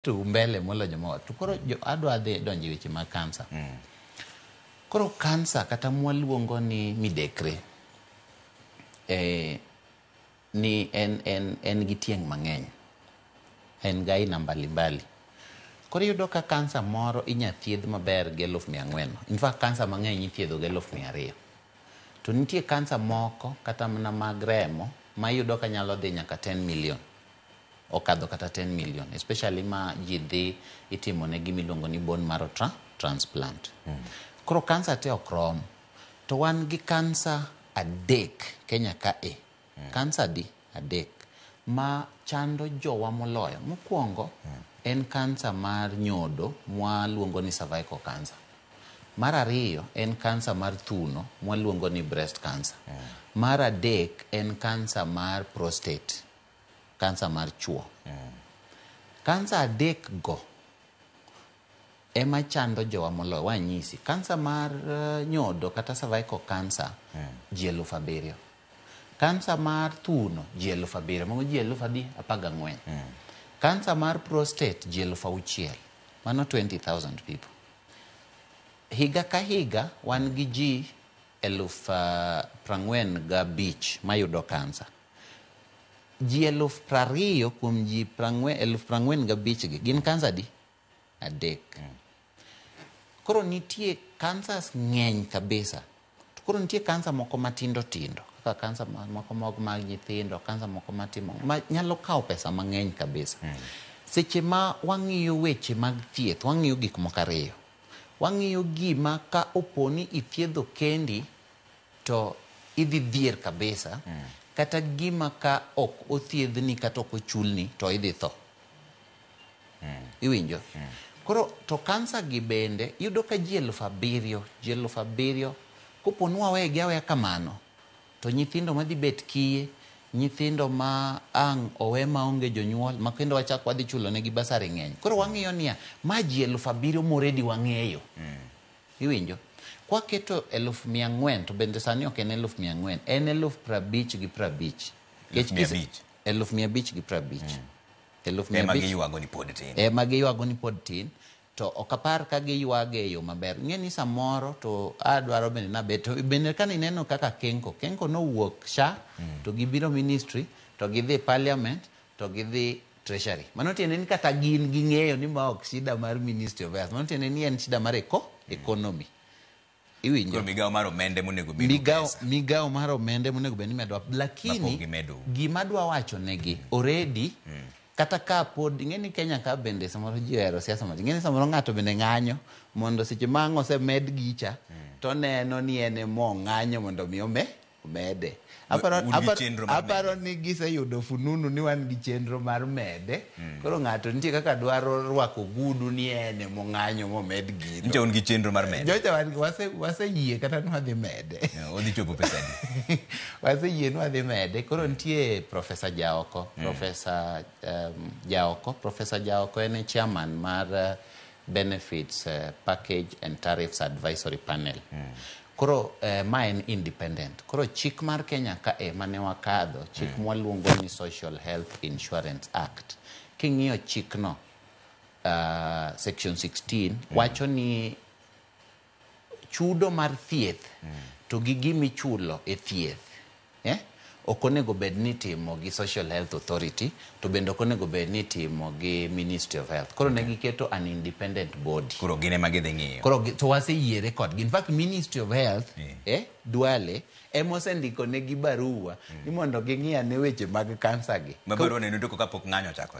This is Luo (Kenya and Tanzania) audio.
tu mbele molo jomo to koro adwa dhi donji weche mag kansa. Koro kansa kata mwaluongo ni midekre ni en gi tieng' mang'eny, en ga aina mbalimbali. Koro yudo ka kansa moro inya thiedh maber gi 1,400. In fact kansa mang'eny ithiedho gi 200,000. To nitie kansa moko kata mana mag remo ma yudo ka nyalo dhi nyaka 10 million. Okadho kata 10 million, especially ma ji dhi itimo ne gimiluongo ni bone marrow transplant. Koro kansa te ok rom. To wan gi kansa adek Kenya ka e. Kansa di adek ma chando jowa moloyo. Mokwongo en kansa mar nyodo mwaluongo ni cervical cancer. Mar ariyo en kansa mar thuno mwaluongo ni breast cancer. Mar adek en kansa mar prostate, kansa mar chuo. Kansa adek go ema chando jowa moloyo. Wanyisi kansa mar nyodo kata cervical cancer ji 7,000. Kansa mar thuno ji 7,000, mago ji 14,000. Kansa mar prostate ji 6,000, mano 20,000 people. Higa ka higa wan gi ji 45,000 mayudo kansa. Ji 20,000 kuom ji 45,000 gi gin kansa di adek. Koro nitie kansas ng'eny kabisa. Koro nitie kansa moko matindo tindo, kaka kansa moko mag nyithindo, kansa moko matimo ma nyalo kawo pesa mang'eny kabisa. Seche ma wang'iyo weche mag thieth, wang'iyo gik moko ariyo. Wang'iyo gima ka oponi ithiedho kendi to idhi dhier kabisa, kata gima ka ok othiedhni kata ok ochulni to idhi tho. Iwinjo? Koro to kansa gi bende yudo ka ji 7,000 koponi wawegi aweya kamano, to nyithindo madhi bet kiye, nyithindo ma ang' owe maonge jonyuol, ma kendo wachak wadhi chulo negi basari ng'eny. Koro wang'iyo niya, ma ji 7,000 moredi wang'eyo. Iwinjo? Kwa keto 1,400 to bende sani ok en 1,400, en 50,000 gi 50. 5,550. Ema giyuago ni pod tin. Ema giyuago ni pod tin. To ok apar ka giyuage e yo maber. Ng'e ni samoro to adwaro bende nabet. To bende ka nineno kaka Kenko nowuok SHA, to gibiro ministry, to gidhi parliament, to gidhi treasury. Mano tiende ni kata gin ging'eyo ni ma ok shida mar Ministry of Health. Mano tiende ni en shida mar economy. Iwinjo? Koro migawo mar omende monego bedo pesa. Migawo mar omende monego bedo ni medwa. Lakini gima dwa wacho negi already kata ka pod ing'eni Kenya ka bende samoro ji ohero siasa mati. Ing'eni samoro ng'ato bende ng'anyo mondo seche ma ang' osemed gicha to neno ni en mo ng'anyo mondo mi omede. Aparo ni giseyudo fununu ni wan gi chenro mar mede. Koro ng'ato nitie kaka dwaro rwako gudu ni en mo ng'anyo momed gino. Nche un gi chenro mar mede. Jocha waseyie kata ni wadhi mede. Odhi chopo pesa di. Waseyie ni wadhi mede. Koro nitie Professor Jaoko. Professor Jaoko en chairman mar Benefits Package and Tariffs Advisory Panel. Koro ma en independent. Koro chik mar Kenya ka mane wakadho, chik mwaluongo ni Social Health Insurance Act. King'iyo chikno, section 16, wacho ni chudo mar thieth to gi gimichulo e thieth. Ok onego bed ni timo gi Social Health Authority, to bende ok onego bed ni timo gi Ministry of Health. Koro ne giketo an independent body. Koro gine magidhi ng'iyo. Koro to waseyiere kodgi. In fact, Ministry of Health, Duale, emosendiko negi barua ni mondo ging'iya ne weche mag kansa gi. Ma barua neno to kapok ng'anyo chakore.